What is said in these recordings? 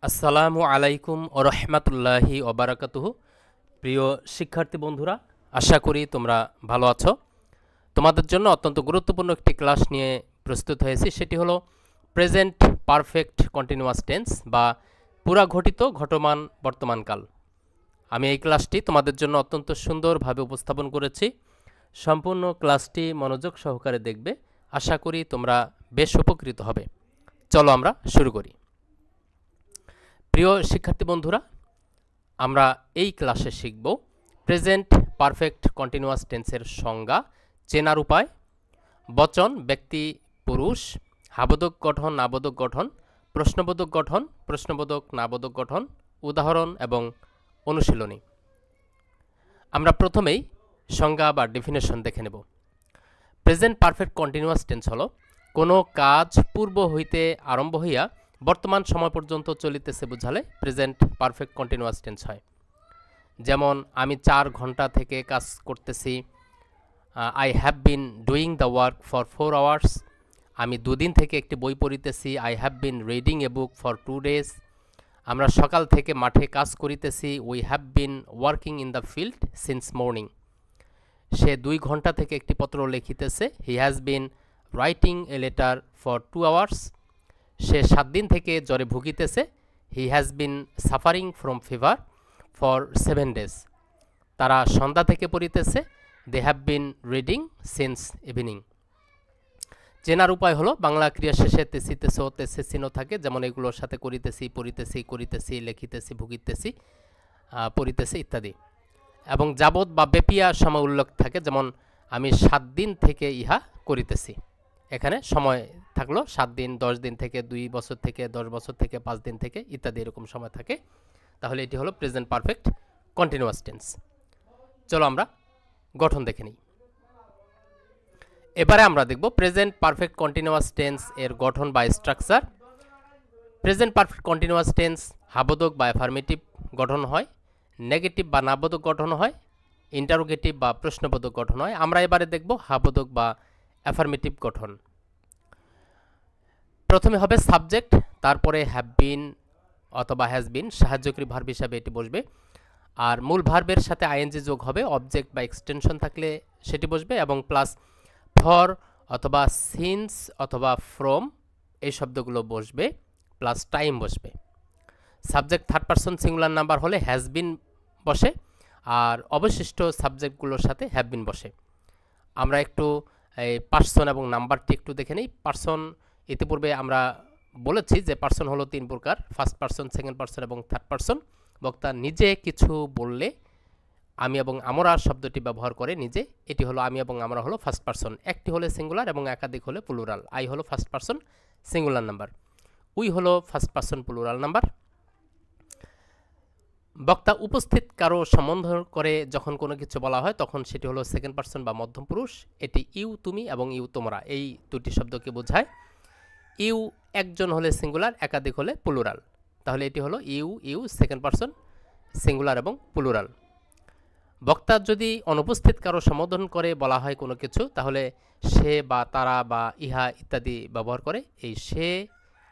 আসসালামু আলাইকুম ও রহমতুল্লাহি ওবারাকাতুহু। প্রিয় শিক্ষার্থী বন্ধুরা, আশা করি তোমরা ভালো আছো। তোমাদের জন্য অত্যন্ত গুরুত্বপূর্ণ একটি ক্লাস নিয়ে প্রস্তুত হয়েছি। সেটি হলো প্রেজেন্ট পারফেক্ট কন্টিনিউয়াস টেন্স বা পুরা ঘটিত ঘটমান বর্তমানকাল। আমি এই ক্লাসটি তোমাদের জন্য অত্যন্ত সুন্দরভাবে উপস্থাপন করেছি। সম্পূর্ণ ক্লাসটি মনোযোগ সহকারে দেখবে। আশা করি তোমরা বেশ উপকৃত হবে। চলো আমরা শুরু করি। প্রিয় শিক্ষার্থী বন্ধুরা, আমরা এই ক্লাসে শিখব প্রেজেন্ট পারফেক্ট কন্টিনিউয়াস টেন্সের সংজ্ঞা, চেনার উপায়, বচন ব্যক্তি পুরুষ, হাবোধক গঠন নাবোধক গঠন, প্রশ্নবোধক গঠন প্রশ্নবোধক নাবোধক গঠন, উদাহরণ এবং অনুশীলনী। আমরা প্রথমেই সংজ্ঞা বা ডেফিনেশন দেখে নেব। প্রেজেন্ট পারফেক্ট কন্টিনিউয়াস টেন্স হলো কোনো কাজ পূর্ব হইতে আরম্ভ হইয়া বর্তমান সময় পর্যন্ত চলিতেছে বুঝালে প্রেজেন্ট পারফেক্ট কন্টিনিউয়াস টেন্স হয়। যেমন আমি 4 ঘন্টা থেকে কাজ করতেছি, I have been doing the work for 4 hours. আমি 2 দিন থেকে একটি বই পড়িতেছি, I have been reading a book for 2 days. আমরা সকাল থেকে মাঠে কাজ করিতেছি, we have been working in the field since morning. সে 2 ঘন্টা থেকে একটি পত্র লিখিতেছে, he has been writing a letter for 2 hours. সে 7 দিন থেকে জ্বরে ভুগিতেছে, he has been suffering from fever for 7 days. তারা সন্ধ্যা থেকে পড়িতেছে, they have been reading since evening. চেনার উপায় হলো বাংলা ক্রিয়া শেষে তেসিতেছ তেসেসিনো থাকে, যেমন এগুলোর সাথে করিতেছি, পড়িতেছি, করিতেছি, লিখিতেছি, ভুগিতেছি, পড়িতেছি ইত্যাদি। এবং যাবৎ বা বেপিয়া সময় উল্লেখ থাকে, যেমন আমি 7 দিন থেকে ইহা করিতেছি। এখানে সময় থাকলো 7 দিন, 10 দিন থেকে, 2 বছর থেকে, 10 বছর থেকে, 5 দিন থেকে ইত্যাদি এরকম সময় থাকে। তাহলে এটি হলো প্রেজেন্ট পারফেক্ট কন্টিনিউয়াস টেন্স। চলো আমরা গঠন দেখে নিই। এবারে আমরা দেখব প্রেজেন্ট পারফেক্ট কন্টিনিউয়াস টেন্স এর গঠন বা structure. Present perfect continuous tense হাবোধক বা অ্যাফার্মেটিভ গঠন হয়, নেগেটিভ বা নাবোধক গঠন হয়, ইন্টারোগেটিভ বা প্রশ্নবোধক গঠন হয়। আমরা এবারে দেখব হাবোধক বা অ্যাফার্মেটিভ গঠন। প্রথমে হবে সাবজেক্ট, তারপরে হ্যাভ বিন অথবা হ্যাজ বিন সাহায্যকারী ভার্ব হিসাবে এটি বসবে। আর মূল ভার্বের সাথে আইএনজি যোগ হবে, অবজেক্ট বা এক্সটেনশন থাকলে সেটি বসবে, এবং প্লাস ফর অথবা সিন্স অথবা ফ্রম এই শব্দগুলো বসবে, প্লাস টাইম বসবে। Subject third person singular number হলে হ্যাজ বিন বসে, আর অবশিষ্ট সাবজেক্টগুলোর সাথে হ্যাভ বিন বসে। আমরা একটু এই পার্সন এবং নাম্বারটি একটু দেখে নিই। পার্সন ইতিপূর্বে আমরা বলেছি যে পার্সন হলো 3 প্রকার, ফার্স্ট পার্সন, সেকেন্ড পার্সন এবং থার্ড পার্সন। বক্তা নিজে কিছু বললে আমি এবং আমরা শব্দটি ব্যবহার করে নিজে, এটি হলো আমি এবং আমরা হলো ফার্স্ট পার্সন। একটি হলে সিঙ্গুলার এবং একাধিক হলে প্লুরাল। আই হলো first person singular number, we হলো ফার্স্ট পার্সন প্লুরাল নাম্বার। বক্তা উপস্থিত কারো সম্বন্ধ করে যখন কোনো কিছু বলা হয় তখন সেটি হলো সেকেন্ড পার্সন বা মধ্যম পুরুষ। এটি ইউ তুমি এবং ইউ তোমরা এই দুটি শব্দকে বোঝায়। ইউ একজন হলে সিঙ্গুলার, একাধিক হলে প্লুরাল। তাহলে এটি হলো you you second person singular এবং প্লুরাল। বক্তা যদি অনুপস্থিত কারো সম্বোধন করে বলা হয় কোনো কিছু, তাহলে সে বা তারা বা ইহা ইত্যাদি ব্যবহার করে। এই সে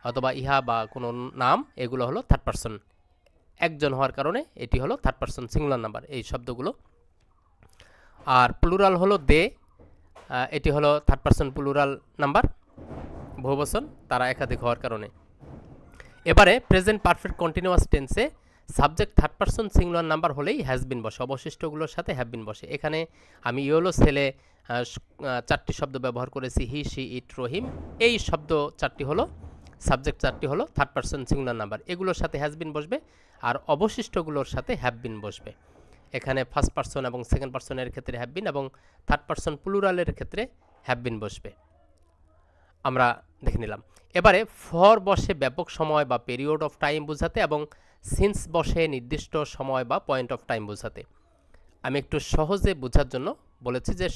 অথবা ইহা বা কোনো নাম এগুলো হলো থার্ড পার্সন। একজন হওয়ার কারণে এটি হলো থার্ড পার্সন সিঙ্গুলার নাম্বার এই শব্দগুলো। আর প্লুরাল হলো দে, এটি হলো থার্ড পার্সন প্লুরাল নাম্বার, বহুবচন, তারা একাধিক হওয়ার কারণে। এবারে প্রেজেন্ট পারফেক্ট কন্টিনিউয়াস টেন্সে subject third person singular number হলেই হ্যাজ বিন বসে, অবশিষ্টগুলোর সাথে হ্যাভ বিন বসে। এখানে আমি ইয়েলো ছেলে 4টি শব্দ ব্যবহার করেছি, হি শি ইট রহিম। এই শব্দ 4টি হলো সাবজেক্ট, 4টি হলো থার্ড পার্সন সিঙ্গুলার নাম্বার, এগুলোর সাথে হ্যাজ বিন বসবে, আর অবশিষ্টগুলোর সাথে হ্যাভ বিন বসবে। এখানে ফার্স্ট পার্সন এবং সেকেন্ড পার্সনের ক্ষেত্রে হ্যাভ বিন এবং থার্ড পার্সন প্লুরালের ক্ষেত্রে হ্যাভ বিন বসবে। আমরা দেখে নিলাম। এবারে ফর বসে ব্যাপক সময় বা পিরিয়ড অফ টাইম বোঝাতে, এবং সিন্স বসে নির্দিষ্ট সময় বা পয়েন্ট অফ টাইম বোঝাতে। আমি একটু সহজে বোঝার জন্য বলেছি যে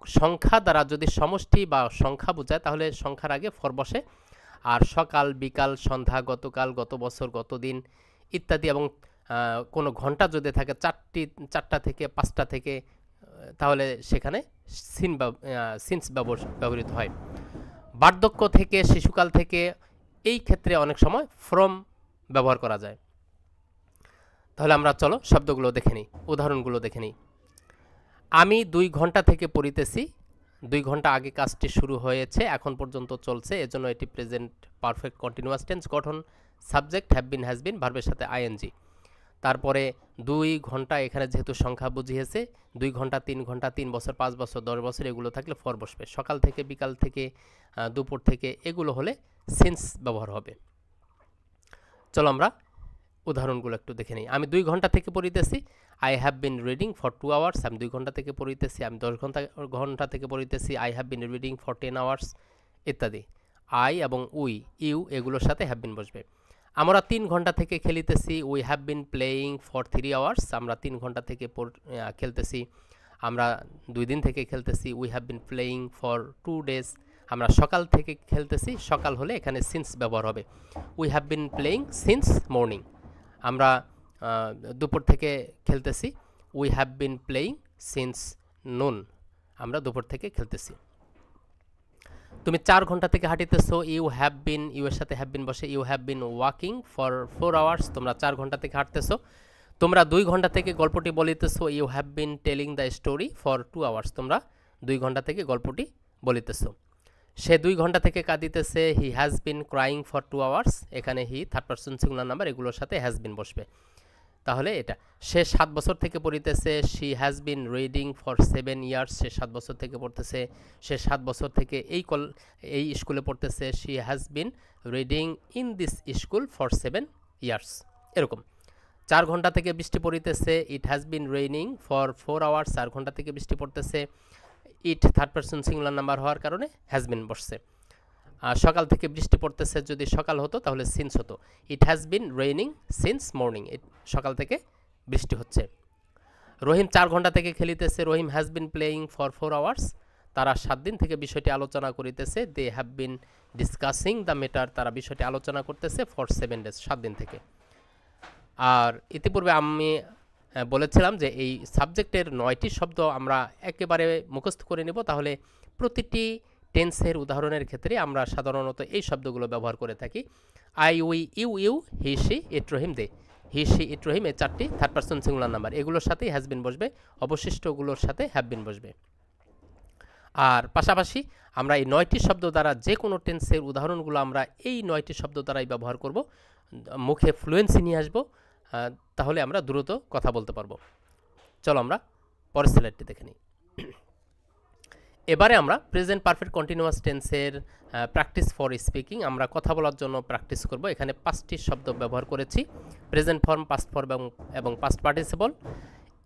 সংখ্যা দ্বারা যদি সমষ্টি বা সংখ্যা বোঝায় তাহলে সংখ্যার আগে ফর বসে, আর সকাল, বিকাল, সন্ধ্যা, গতকাল, গত বছর, গত দিন ইত্যাদি, এবং কোনো ঘন্টা যদি থাকে 4টা থেকে 5টা থেকে, তাহলে সেখানে সিন্স ব্যবহৃত হয়। বার্ধক্য থেকে, শিশুকাল থেকে, এই ক্ষেত্রে অনেক সময় ফ্রম ব্যবহার করা যায়। তাহলে আমরা চলো শব্দগুলো দেখে নিই, উদাহরণগুলো দেখে নিই। আমি 2 ঘন্টা থেকে পড়িতেছি। 2 ঘন্টা আগে কাজটি শুরু হয়েছে, এখন পর্যন্ত চলছে, এজন্য এটি প্রেজেন্ট পারফেক্ট কন্টিনিউয়াস টেন্স গঠন। Subject have been has been, ভার্বের সাথে আইএনজি। তারপরে 2 ঘন্টা এখানে যেহেতু সংখ্যা বুঝিয়েছে, 2 ঘন্টা, 3 ঘন্টা, 3 বছর, 5 বছর, 10 বছর এগুলো থাকলে ফর বসবে। সকাল থেকে, বিকাল থেকে, দুপুর থেকে এগুলো হলে সিন্স ব্যবহার হবে। চলো আমরা উদাহরণগুলো একটু দেখে নিই। আমি 2 ঘন্টা থেকে পড়িতেছি। I have been reading for 2 hours. আমি 2 ঘন্টা থেকে পড়িতেছি। আমি 10 ঘন্টা থেকে পড়িতেছি। I have been reading for 10 hours ইত্যাদি। আই এবং উই, ইউ এগুলোর সাথে হ্যাভ বিন বসবে। আমরা 3 ঘন্টা থেকে খেলিতেছি। We have been playing for 3 hours. আমরা 3 ঘন্টা থেকে খেলতেছি। আমরা 2 দিন থেকে খেলতেছি। We have been playing for 2 days. আমরা সকাল থেকে খেলতেছি। সকাল হলে এখানে সিন্স ব্যবহার হবে। We have been playing since morning. আমরা দুপুর থেকে খেলতেছি। We have been playing since noon. আমরা দুপুর থেকে খেলতেছি। তুমি 4 ঘন্টা থেকে হাঁটিতেছো। ইউ হ্যাভ বিন, ইউ এর সাথে হ্যাভ বিন বসে। You have been walking for 4 hours. তোমরা 4 ঘন্টা থেকে হাঁটতেছো। তোমরা 2 ঘন্টা থেকে গল্পটি বলিতেছো। You have been telling the story for 2 hours. তোমরা 2 ঘন্টা থেকে গল্পটি বলিতেছো। সে 2 ঘন্টা থেকে কাঁদিতেছে। He has been crying for 2 hours. এখানে he third person singular number, এগুলোর সাথে হ্যাজ বিন বসবে। তাহলে এটা। সে 7 বছর থেকে পড়িতেছে। She has been reading for 7 years. সে 7 বছর থেকে পড়তেছে। সে 7 বছর থেকে এই স্কুলে পড়তেছে। She has been reading in this school for 7 years. এরকম। 4 ঘন্টা থেকে বৃষ্টি পড়িতেছে। It has been raining for 4 hours. 4 ঘন্টা থেকে বৃষ্টি পড়তেছে। It third person singular number হওয়ার কারণে হ্যাজ বিন বসছে। সকাল থেকে বৃষ্টি পড়তেছে, যদি সকাল হতো তাহলে সিন্স হতো। It has been raining since morning. সকাল থেকে বৃষ্টি হচ্ছে। রহিম 4 ঘন্টা থেকে খেলিতেছে। Rahim has been playing for 4 hours. তারা 7 দিন থেকে বিষয়টি আলোচনা করিতেছে। They have been discussing the matter. তারা বিষয়টি আলোচনা করতেছে ফর 7 ডেজ, 7 দিন থেকে। আর ইতিপূর্বে আমি বলেছিলাম যে এই সাবজেক্টের 9টি শব্দ আমরা একেবারে মুখস্থ করে নেব, তাহলে প্রতিটি টেন্সের উদাহরণের ক্ষেত্রে আমরা সাধারণত এই শব্দগুলো ব্যবহার করে থাকি। I, we, you, you, he, she, it, Rahim, they. He, she, it, Rahim এই 4টি থার্ড পারসন সিঙ্গুলার নাম্বার, এগুলোর সাথেই হ্যাজ বিন বসবে। অবশিষ্টগুলোর সাথে হ্যাভ বিন বসবে। আর পাশাপাশি আমরা এই 9টি শব্দ দ্বারা যে কোনো টেন্সের উদাহরণগুলো আমরা এই 9টি শব্দ দ্বারাই ব্যবহার করব। মুখে ফ্লুয়েন্সি নিয়ে আসবো, তাহলে আমরা দ্রুত কথা বলতে পারবো। চলো আমরা পরের স্লাইডটি দেখে নিই। এবারে আমরা প্রেজেন্ট পারফেক্ট কন্টিনিউয়াস টেন্সের প্র্যাকটিস ফর স্পিকিং, আমরা কথা বলার জন্য প্র্যাকটিস করব। এখানে 5টি শব্দ ব্যবহার করেছি, প্রেজেন্ট ফর্ম, পাস্ট ফর্ম এবং পাস্ট পার্টিসিপল।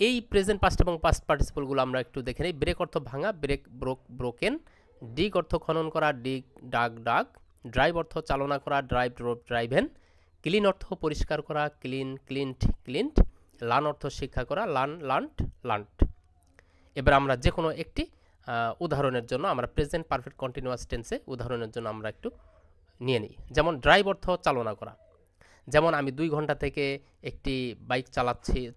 এই প্রেজেন্ট পাস্ট এবং পাস্ট পার্টিসিপলগুলো আমরা একটু দেখে নিই। ব্রেক অর্থ ভাঙা, ব্রেক, ব্রোক, ব্রোকেন। ডিগ অর্থ খনন করা, ডিগ, ডাগ, ডাগ। ড্রাইভ অর্থ চালনা করা, ড্রাইভ, ড্রোভ, ড্রাইভেন। ক্লিন অর্থ পরিষ্কার করা, ক্লিন, ক্লিনড, ক্লিনড। লার্ন অর্থ শিক্ষা করা, লার্ন, লার্নড, লার্নড। এবার আমরা যে কোনো একটি উদাহরণের জন্য আমরা প্রেজেন্ট পারফেক্ট কন্টিনিউয়াস টেন্সে উদাহরণের জন্য আমরা একটু নিয়ে নিই। যেমন ড্রাইভ অর্থ চালনা করা। যেমন আমি 2 ঘন্টা থেকে একটি বাইক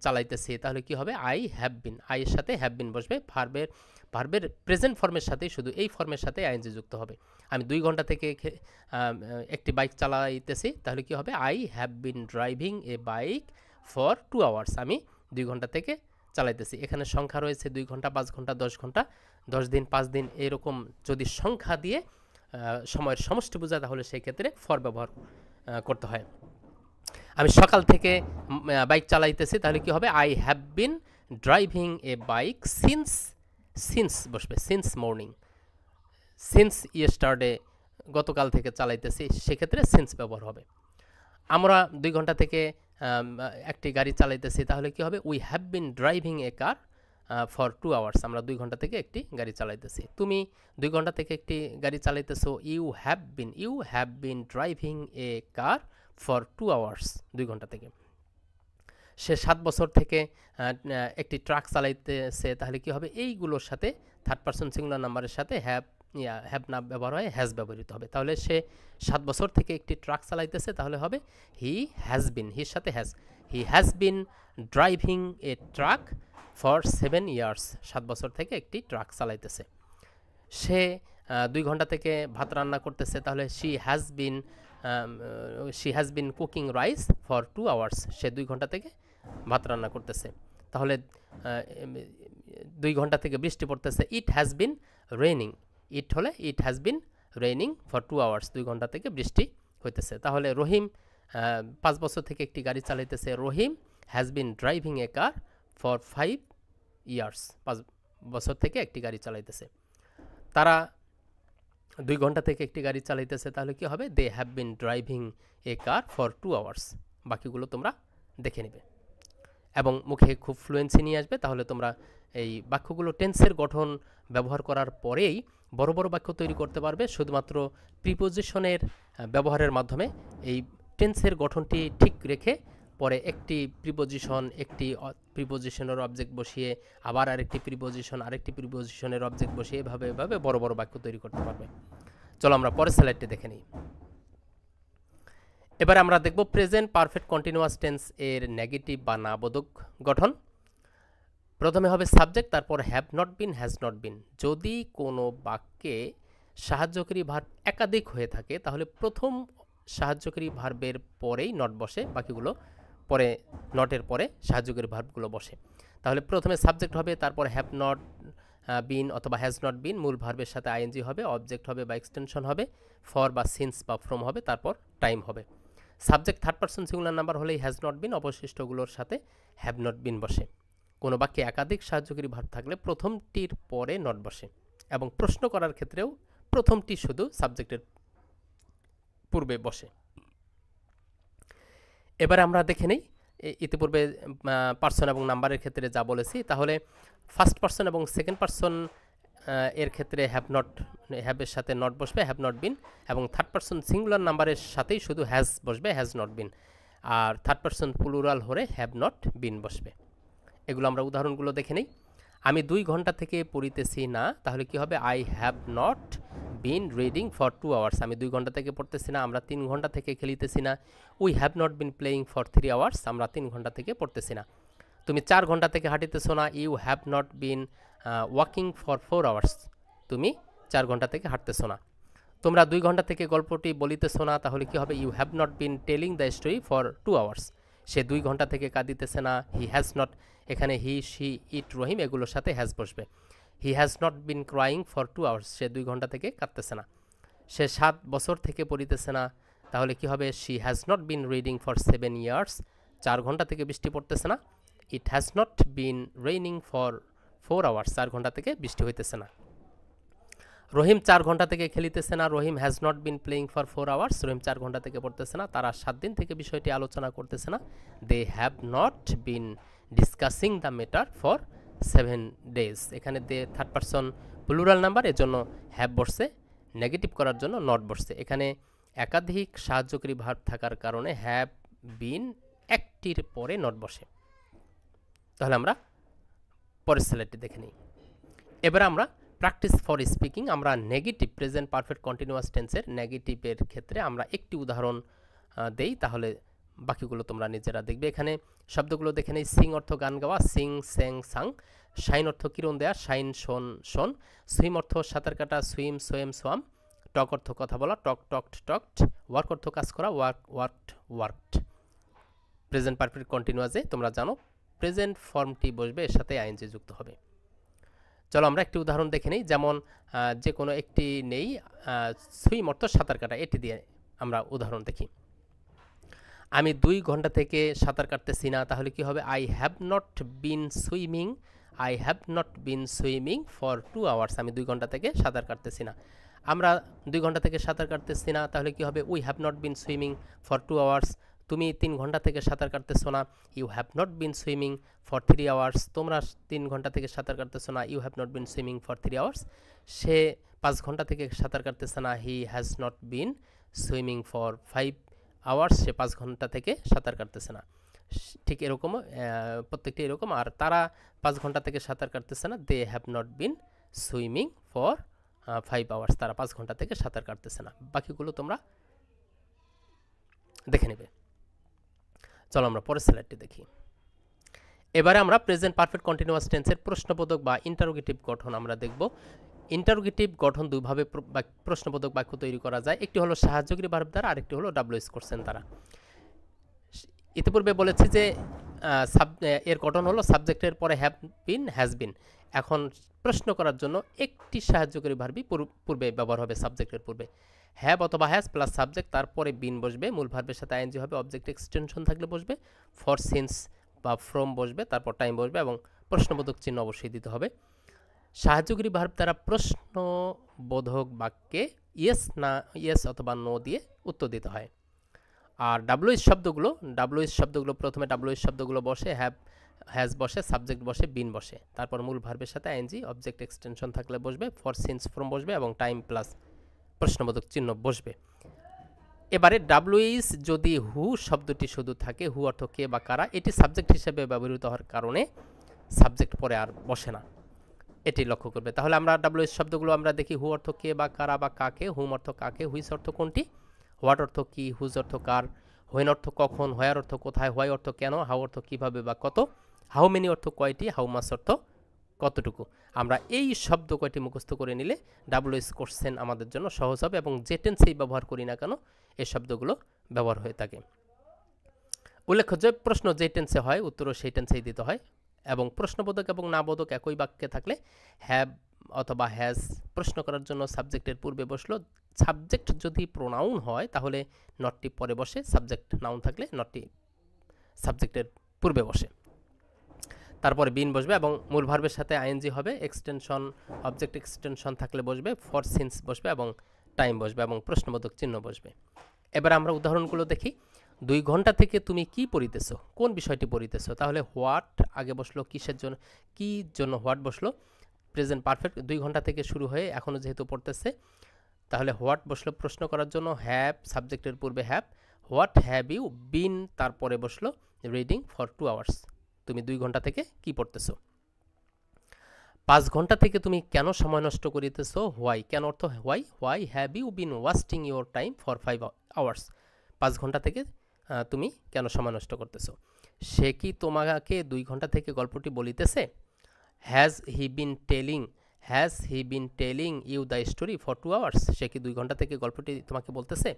চালাইতেছি, তাহলে কি হবে? আই হ্যাভ বিন, আই এর সাথে হ্যাভ বিন বসবে। ভার্বের প্রেজেন্ট ফর্মের সাথে, শুধু এই ফর্মের সাথে আইএনজি যুক্ত হবে। আমি 2 ঘন্টা থেকে একটি বাইক চালাইতেছি, তাহলে কি হবে? I have been driving A bike for 2 hours. আমি 2 ঘন্টা থেকে চালাইতেছি। এখানে সংখ্যা রয়েছে 2 ঘন্টা, 5 ঘন্টা, 10 ঘন্টা, 10 দিন, 5 দিন, এরকম যদি সংখ্যা দিয়ে সময়ের সমষ্টি বোঝায় তাহলে সেই ক্ষেত্রে ফর ব্যবহার করতে হয়। আমি সকাল থেকে বাইক চালাইতেছি, তাহলে কি হবে? I have been driving A bike since, since বসবে, সিন্স মর্নিং। সিন্স ইয়েস্টারডে, গতকাল থেকে চালাইতেছি, সেক্ষেত্রে সিন্স ব্যবহার হবে। আমরা 2 ঘন্টা থেকে একটি গাড়ি চালাইতেছি, তাহলে কি হবে? We have been driving a car for 2 hours. আমরা 2 ঘন্টা থেকে একটি গাড়ি চালাইতেছি। তুমি 2 ঘন্টা থেকে একটি গাড়ি চালাইতেছো। You have been driving a car for 2 hours, 2 ঘন্টা থেকে। সে 7 বছর থেকে একটি ট্রাক চালাইতেছে, তাহলে কি হবে? এইগুলোর সাথে থার্ড পারসন সিঙ্গুলার নাম্বারের সাথে হ্যাভ না ব্যবহার হয়, হ্যাজ ব্যবহৃত হবে। তাহলে সে 7 বছর থেকে একটি ট্রাক চালাইতেছে, তাহলে হবে হি হ্যাজ বিন, হির সাথে has. He has been driving A truck for 7 years. 7 বছর থেকে একটি ট্রাক চালাইতেছে। সে 2 ঘন্টা থেকে ভাত রান্না করতেছে, তাহলে she has been she has been cooking rice for 2 hours, সে 2 ঘন্টা থেকে ভাত রান্না করতেছে। তাহলে 2 ঘন্টা থেকে বৃষ্টি পড়তেছে। ইট হ্যাজ বিন রেইনিং, ইট হলে ইট has been raining for 2 hours, 2 ঘন্টা থেকে বৃষ্টি হইতেছে। তাহলে রহিম 5 বছর থেকে একটি গাড়ি চালাইতেছে। Rahim has been driving a car for 5 years, 5 বছর থেকে একটি গাড়ি চালাইতেছে। তারা 2 ঘন্টা থেকে একটি গাড়ি চালাইতেছে, তাহলে কি হবে? They have been driving a car for 2 hours. বাকিগুলো তোমরা দেখে নেবে এবং মুখে খুব ফ্লুয়েন্সি নিয়ে আসবে। তাহলে তোমরা এই বাক্যগুলো টেন্সের গঠন ব্যবহার করার পরেই বড় বড় বাক্য তৈরি করতে পারবে, শুধুমাত্র প্রিপোজিশনের ব্যবহারের মাধ্যমে। এই টেন্সের গঠনটি ঠিক রেখে পরে একটি প্রিপোজিশনের অবজেক্ট বসিয়ে আবার আরেকটি প্রিপোজিশনের অবজেক্ট বসিয়ে এভাবে বড় বড় বাক্য তৈরি করতে পারবে। চলো আমরা পরের স্লাইডটি দেখে নিই। এবার আমরা দেখব প্রেজেন্ট পারফেক্ট কন্টিনিউয়াস টেন্স এর নেগেটিভ বা নাবোধক গঠন। প্রথমে হবে সাবজেক্ট, তারপর have not bin, has not বিন। যদি কোনো বাক্যে সাহায্যকারী ভার্ব একাধিক হয়ে থাকে তাহলে প্রথম সাহায্যকারী ভার্বের পরেই নট বসে, বাকিগুলো পরে নটের পরে সাহায্যকারী ভার্বগুলো বসে। তাহলে প্রথমে সাবজেক্ট হবে, তারপর হ্যাভ নট বিন অথবা হ্যাজ নট বিন, মূল ভার্বের সাথে আইএনজি হবে, অবজেক্ট হবে বা এক্সটেনশন হবে, ফর বা সিন্স বা ফ্রম হবে, তারপর টাইম হবে। Subject third person singular number হলেই হ্যাজ নট বিন, অবশিষ্টগুলোর সাথে হ্যাভ নট বিন বসে। কোনো বাক্যে একাধিক সাহায্যকারী ভার্ব থাকলে প্রথমটির পরে নট বসে এবং প্রশ্ন করার ক্ষেত্রেও প্রথমটি শুধু সাবজেক্টের পূর্বে বসে। এবারে আমরা দেখে নেই ইতিপূর্বে পার্সন এবং নাম্বারের ক্ষেত্রে যা বলেছি। তাহলে ফার্স্ট পার্সন এবং সেকেন্ড পার্সন এর ক্ষেত্রে হ্যাভের সাথে নট বসবে, হ্যাভ নট বিন, এবং থার্ড পার্সন সিঙ্গুলার নাম্বারের সাথেই শুধু হ্যাজ বসবে, হ্যাজ নট বিন, আর থার্ড পার্সন প্লুরাল হলে হ্যাভ নট বিন বসবে। এগুলো আমরা উদাহরণগুলো দেখে নেই। আমি 2 ঘন্টা থেকে পড়িতেছি না, তাহলে কি হবে? I have not bin reading for 2 hours. আমি 2 ঘন্টা থেকে পড়তেছি না। আমরা 3 ঘন্টা থেকে খেলিতেছি না। We have not been playing for 3 hours. আমরা 3 ঘন্টা থেকে পড়তেছি না। তুমি 4 ঘন্টা থেকে হাঁটিতেছো না। You have not been walking for 4 hours. তুমি 4 ঘন্টা থেকে হাঁটতেছো না। তোমরা 2 ঘন্টা থেকে গল্পটি বলিতেছো না, তাহলে কি হবে? You have not been telling the story for 2 hours. সে 2 ঘন্টা থেকে কাঁদিতেছে না। হি হ্যাজ নট, এখানে হি, শি, ইট, রহিম এগুলোর সাথে হ্যাজ বসবে। He has not been crying for 2 hours. সে 2 ঘন্টা থেকে কাঁদতেছে না। সে 7 বছর থেকে পড়িতেছে না, তাহলে কি হবে? She has not bin reading for 7 years. 4 ঘন্টা থেকে বৃষ্টি পড়তেছে না। It has not bin raining for 4 hours. 4 ঘন্টা থেকে বৃষ্টি হইতেছে না। রহিম 4 ঘন্টা থেকে খেলিতেছে না। Rahim has not been playing for 4 hours. Rahim 4 ঘন্টা থেকে পড়তেছে না। তারা 7 দিন থেকে বিষয়টি আলোচনা করতেছে না। They have not been discussing the matter for 7 days. এখানে they third person plural number, এর জন্য হ্যাভ বসছে, নেগেটিভ করার জন্য নট বসছে। এখানে একাধিক সাহায্যকারী ভার্ব থাকার কারণে হ্যাভ বিন একটির পরে নট বসে। তাহলে আমরা পরের স্লাইডটি দেখে নিই। এবার আমরা প্র্যাকটিস ফর স্পিকিং। আমরা নেগেটিভ প্রেজেন্ট পারফেক্ট কন্টিনিউয়াস টেন্সের নেগেটিভের ক্ষেত্রে আমরা একটি উদাহরণ দেই, তাহলে বাকিগুলো তোমরা নিজেরা দেখবে। এখানে শব্দগুলো দেখে নেই। সিং অর্থ গান গাওয়া, সিং, স্যাং, সাং। শাইন অর্থ কিরণ দেয়া, শাইন, শোন, শোন। সুইম অর্থ সাঁতার কাটা, সুইম, সোয়েম, সোয়াম। টক অর্থ কথা বলা, টক, টকড, টকড। ওয়ার্ক অর্থ কাজ করা, work, worked, worked. Present perfect কন্টিনিউয়াসে তোমরা জানো প্রেজেন্ট ফর্মটি বসবে, এর সাথে আইএনজি যুক্ত হবে। চলো আমরা একটি উদাহরণ দেখে নিই। যেমন যে কোনো একটি নেই, সুইম অর্থ সাঁতার কাটা, এটি দিয়ে আমরা উদাহরণ দেখি। আমি 2 ঘন্টা থেকে সাঁতার কাটতেছি না, তাহলে কি হবে? I have not been swimming, I have not been swimming for 2 hours. আমি 2 ঘন্টা থেকে সাঁতার কাটতেছি না। আমরা 2 ঘন্টা থেকে সাঁতার কাটতেছি না, তাহলে কি হবে? We have not been swimming for 2 hours. তুমি 3 ঘন্টা থেকে সাঁতার কাটতেছো না। You have not been swimming for 3 hours. তোমরা 3 ঘন্টা থেকে সাঁতার কাটতেছো না। You have not been swimming for 3 hours. সে 5 ঘন্টা থেকে সাঁতার কাটতেছে না। He has not been swimming for 5 hours. সে 5 ঘন্টা থেকে সাঁতার কাটতেছে না। ঠিক এরকমও প্রত্যেকটি এরকম। আর তারা 5 ঘন্টা থেকে সাঁতার কাটতেছে না। They have not been swimming for 5 hours. তারা 5 ঘন্টা থেকে সাঁতার কাটতেছে না। বাকিগুলো তোমরা দেখে নেবে। চলো আমরা পরের স্লাইডটি দেখি। এবারে আমরা প্রেজেন্ট পারফেক্ট কন্টিনিউয়াস টেন্সের প্রশ্নবোধক বা ইন্টারোগেটিভ গঠন আমরা দেখব। ইন্টারোগেটিভ গঠন দুইভাবে প্রশ্নবোধক বাক্য তৈরি করা যায়, একটি হলো সাহায্যকারী ভার্ব দ্বারা, আরেকটি হলো ডাব্লিউএস কোশ্চেন দ্বারা। ইতিপূর্বে বলেছি যে এর গঠন হলো সাবজেক্টের পরে হ্যাভ বিন, হ্যাজ বিন। এখন প্রশ্ন করার জন্য একটি সাহায্যকারী ভার্বই পূর্বে ব্যবহার হবে সাবজেক্টের পূর্বে। হ্যাভ অথবা হ্যাজ প্লাস সাবজেক্ট, তারপরে বিন বসবে, মূল ভার্বের সাথে আইএনজি হবে, অবজেক্ট এক্সটেনশন থাকলে বসবে, ফর সিন্স বা ফ্রম বসবে, তারপর টাইম বসবে এবং প্রশ্নবোধক চিহ্ন অবশ্যই দিতে হবে। সাহায্যকারী ভার্ব দ্বারা প্রশ্নবোধক বাক্যে ইয়েস না ইয়েস অথবা নো দিয়ে উত্তর দিতে হয়। আর ডাব্লিউএস শব্দগুলো প্রথমে ডাব্লিউএস শব্দগুলো বসে, হ্যাভ হ্যাজ বসে, সাবজেক্ট বসে, বিন বসে, তারপর মূল ভার্বের সাথে আইএনজি, অবজেক্ট এক্সটেনশন থাকলে বসবে, ফর সিন্স ফ্রম বসবে এবং টাইম প্লাস প্রশ্নবোধক চিহ্ন বসবে। এবারে ডাব্লিউএস যদি হু শব্দটি শুধু থাকে, হু অর্থ কে বা কারা, এটি সাবজেক্ট হিসেবে ব্যবহৃত হওয়ার কারণে সাবজেক্ট পরে আর বসে না, এটি লক্ষ্য করবে। তাহলে আমরা ডাব্লিউএস শব্দগুলো আমরা দেখি, হু অর্থ কে বা কারা বা কাকে, হুম অর্থ কাকে, হুইচ অর্থ কোনটি, হোয়াট অর্থ কি, হুজ অর্থ কার, হোয়েন অর্থ কখন, হোয়ার অর্থ কোথায়, হোয়াই অর্থ কেন, হাউ অর্থ কিভাবে বা কত, হাউ মেনি অর্থ কয়টি, হাউ মাস অর্থ কতটুকু। আমরা এই শব্দ কয়টি মুখস্থ করে নিলে ডাব্লিউএস কোশ্চেন আমাদের জন্য সহজ হবে এবং যে টেন্সেই ব্যবহার করি না কেন এই শব্দগুলো ব্যবহার হয়ে থাকে। উল্লেখ্য যে প্রশ্ন যে টেন্সে হয় উত্তরও সেই টেন্সেই দিতে হয় এবং প্রশ্নবোধক এবং নাবোধক একই বাক্যে থাকলে হ্যাভ অথবা হ্যাজ প্রশ্ন করার জন্য সাবজেক্টের পূর্বে বসলো। সাবজেক্ট যদি প্রোনাউন হয় তাহলে নটটি পরে বসে, সাবজেক্ট নাউন থাকলে নটটি সাবজেক্টের পূর্বে বসে, তারপরে বিন বসবে এবং মূল ভার্বের সাথে আইএনজি হবে, এক্সটেনশন অবজেক্ট এক্সটেনশন থাকলে বসবে, ফর সিন্স বসবে এবং টাইম বসবে এবং প্রশ্নবোধক চিহ্ন বসবে। এবার আমরা উদাহরণগুলো দেখি। 2 ঘন্টা থেকে তুমি কি পড়িতেছো, কোন বিষয়টি পড়িতেছো, তাহলে হোয়াট আগে বসলো, কিসের জন্য, কি জন্য হোয়াট বসলো, প্রেজেন্ট পারফেক্ট 2 ঘন্টা থেকে শুরু হয়ে এখনও যেহেতু পড়তেছে তাহলে হোয়াট বসলো প্রশ্ন করার জন্য, হ্যাভ সাবজেক্টের পূর্বে have, what have you been তারপরে বসলো রিডিং ফর 2 আওয়ার্স, তুমি 2 ঘন্টা থেকে কি পড়তেছো। 5 ঘন্টা থেকে তুমি কেন সময় নষ্ট করিতেছো, হোয়াই, কেন অর্থ why, why have you been wasting your time for 5 hours, 5 ঘন্টা থেকে তুমি কেন সময় নষ্ট করতেছো। সে কি তোমাকে 2 ঘন্টা থেকে গল্পটি বলিতেছে, has he been telling you the story for 2 hours, সে কি 2 ঘন্টা থেকে গল্পটি তোমাকে বলতেছে।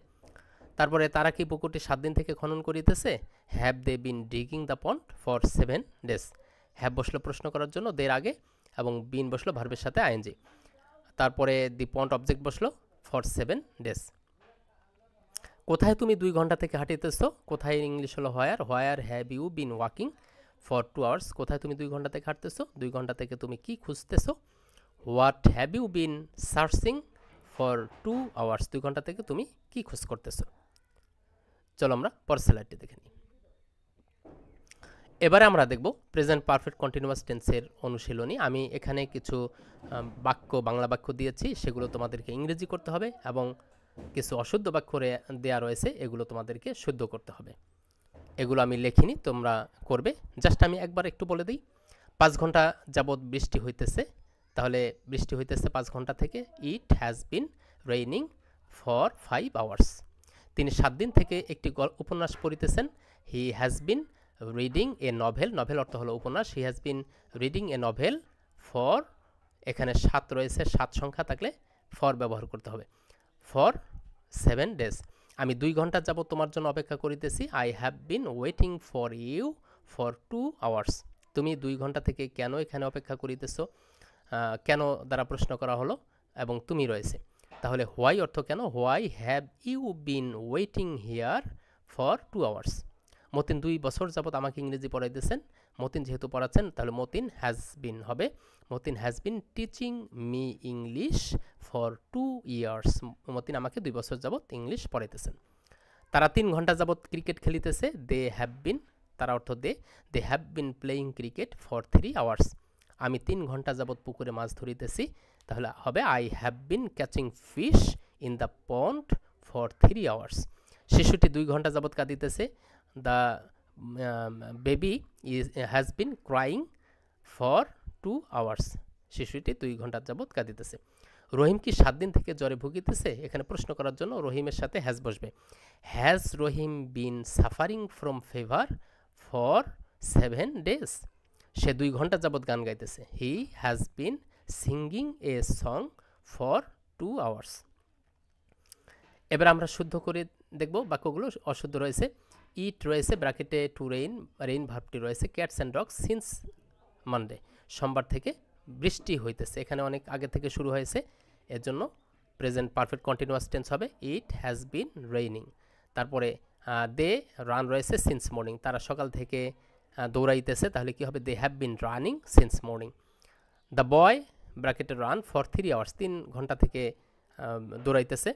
তারপরে তারা কি পুকুরটি 7 দিন থেকে খনন করিতেছে, have they been digging the pond for 7 days, have বসলো প্রশ্ন করার জন্য দের আগে এবং বিন বসলো ভার্বের সাথে আইএনজি, তারপরে দি পন্ড অবজেক্ট বসলো ফর 7 ডেজ। কোথায় তুমি 2 ঘন্টা থেকে হাঁটিতেছো, কোথায় ইংলিশ হলো where have you been walking for 2 hours, কোথায় তুমি 2 ঘন্টা থেকে হাঁটতেছো, 2 ঘন্টা থেকে তুমি কি খুঁজতেছো, what have you been searching for 2 hours, 2 ঘন্টা থেকে তুমি কি খোঁজ করতেছো। চলো আমরা পরের স্লাইডটি দেখে নিই। এবারে আমরা দেখব প্রেজেন্ট পারফেক্ট কন্টিনিউয়াস টেন্সের অনুশীলনী। আমি এখানে কিছু বাংলা বাক্য দিয়েছি, সেগুলো তোমাদেরকে ইংরেজি করতে হবে এবং কিছু অশুদ্ধ বাক্য দেওয়া রয়েছে, এগুলো তোমাদেরকে শুদ্ধ করতে হবে। এগুলো আমি লেখিনি, তোমরা করবে। জাস্ট আমি একবার একটু বলে দিই। 5 ঘন্টা যাবৎ বৃষ্টি হইতেছে, তাহলে বৃষ্টি হইতেছে 5 ঘন্টা থেকে। It has been raining for 5 hours. তিনি 7 দিন থেকে একটি উপন্যাস পড়িতেছেন। He has been reading a novel, novel অর্থ হলো উপন্যাস। He has been reading a novel for, এখানে 7 রয়েছে, 7 সংখ্যা থাকলে ফর ব্যবহার করতে হবে, ফর 7 ডেজ। আমি 2 ঘন্টা যাবত তোমার জন্য অপেক্ষা করিতেছি। I have been waiting for you for 2 hours. তুমি 2 ঘন্টা থেকে কেন এখানে অপেক্ষা করিতেছো, কেন দ্বারা প্রশ্ন করা হলো এবং তুমি রয়েছে। তাহলে হোয়াই অর্থ কেন, why have you been waiting here for 2 hours. Matin 2 বছর যাবত আমাকে ইংরেজি পড়াইতেছেন। মতিন যেহেতু পড়াচ্ছেন তাহলে মতিন হ্যাজ বিন হবে, Matin has been teaching me English for 2 years. Matin আমাকে 2 বছর যাবত ইংলিশ পড়াইতেছেন। তারা 3 ঘন্টা যাবত ক্রিকেট খেলিতেছে। দে হ্যাভ বিন, তারা অর্থ they have been playing cricket for 3 hours. আমি 3 ঘন্টা যাবত পুকুরে মাছ ধরিতেছি, তাহলে হবে I have been catching fish in the pond for 3 hours. শিশুটি 2 ঘন্টা যাবত কাঁদিতেছে। The baby has been crying for 2 hours. শিশুটি 2 ঘন্টা যাবত কাঁদিতেছে। রহিম কি 7 দিন থেকে জ্বরে ভুগিতেছে, এখানে প্রশ্ন করার জন্য রহিমের সাথে হ্যাজ বসবে। Has Rahim been suffering from fever for 7 days. সে 2 ঘন্টা যাবত গান গাইতেছে। He has been singing a song for 2 hours। এবার আমরা শুদ্ধ করে দেখব বাক্যগুলো। অশুদ্ধ রয়েছে ইট রয়েছে ব্র্যাকেটে টু রেইন, রেইন ভার্বটি রয়েছে cats and dogs since Monday, সোমবার থেকে বৃষ্টি হইতেছে, এখানে অনেক আগে থেকে শুরু হয়েছে, এর জন্য প্রেজেন্ট পারফেক্ট কন্টিনিউয়াস টেন্স হবে ইট হ্যাজ বিন রেইনিং। তারপরে দে রান রয়েছে সিন্স মর্নিং, তারা সকাল থেকে দৌড়াইতেছে, তাহলে কি হবে they have been running since morning. The boy ব্র্যাকেটে রান ফর 3 hours, 3 ঘন্টা থেকে দৌড়াইতেছে,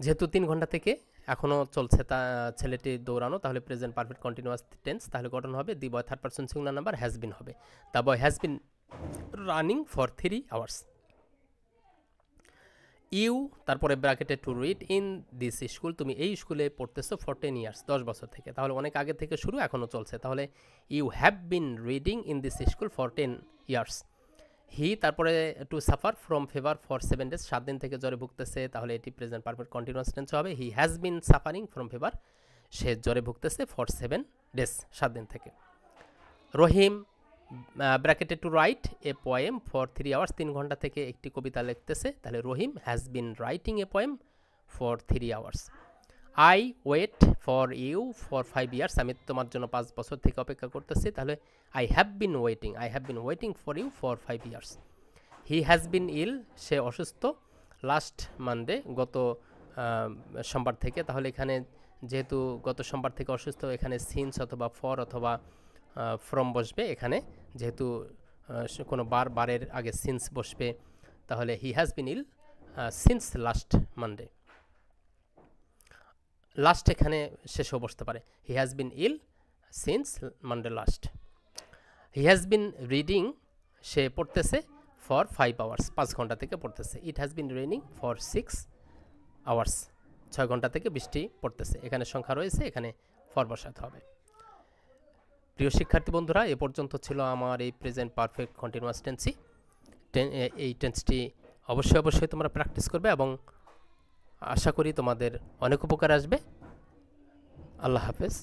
যেহেতু 3 ঘন্টা থেকে এখনও চলছে তা ছেলেটি দৌড়ানো, তাহলে প্রেজেন্ট পারফেক্ট কন্টিনিউয়াস টেন্স, তাহলে গঠন হবে the boy third person singular number has been হবে the boy has been running for 3 hours। You তারপরে ব্র্যাকেটে to read in this school, তুমি এই স্কুলে পড়তেছো ফর 10 years, 10 বছর থেকে, তাহলে অনেক আগে থেকে শুরু এখনও চলছে, তাহলে you have been reading in this school for 10 years। He তারপরে to suffer from fever for 7 days, 7 দিন থেকে জ্বরে ভুগতেছে, তাহলে এটি প্রেজেন্ট পারফেক্ট কন্টিনিউয়াস টেন্স হবে he has been suffering from fever, সে জ্বরে ভুগতেছে ফর 7 days, 7 দিন থেকে। রহিম ব্র্যাকেটে to write a poem for 3 hours, 3 ঘন্টা থেকে একটি কবিতা লিখতেছে, তাহলে Rahim has been writing a poem for 3 hours। I wait for you for 5 years, আমি তোমার জন্য 5 বছর থেকে অপেক্ষা করতেছি, তাহলে I have been waiting for you for 5 years। He has been ill, সে অসুস্থ লাস্ট মানডে, গত সোমবার থেকে, তাহলে এখানে যেহেতু গত সোমবার থেকে অসুস্থ, এখানে সিন্স অথবা ফর অথবা ফ্রম বসবে, এখানে যেহেতু কোনো বারের আগে সিন্স বসবে, তাহলে he has been ill since last Monday, last এখানে শেষও বসতে পারে, he has been ill since Monday last. He has been reading, সে পড়তেছে ফর 5 hours, 5 ঘন্টা থেকে পড়তেছে। It has been raining for 6 hours, 6 ঘন্টা থেকে বৃষ্টি পড়তেছে, এখানে সংখ্যা রয়েছে, এখানে ফর বসাতে হবে। প্রিয় শিক্ষার্থী বন্ধুরা, এ পর্যন্ত ছিল আমার এই প্রেজেন্ট পারফেক্ট কন্টিনিউয়াস টেন্সি। এই টেন্সটি অবশ্যই তোমরা প্র্যাকটিস করবে এবং আশা করি তোমাদের অনেক উপকার আসবে। আল্লাহ হাফেজ।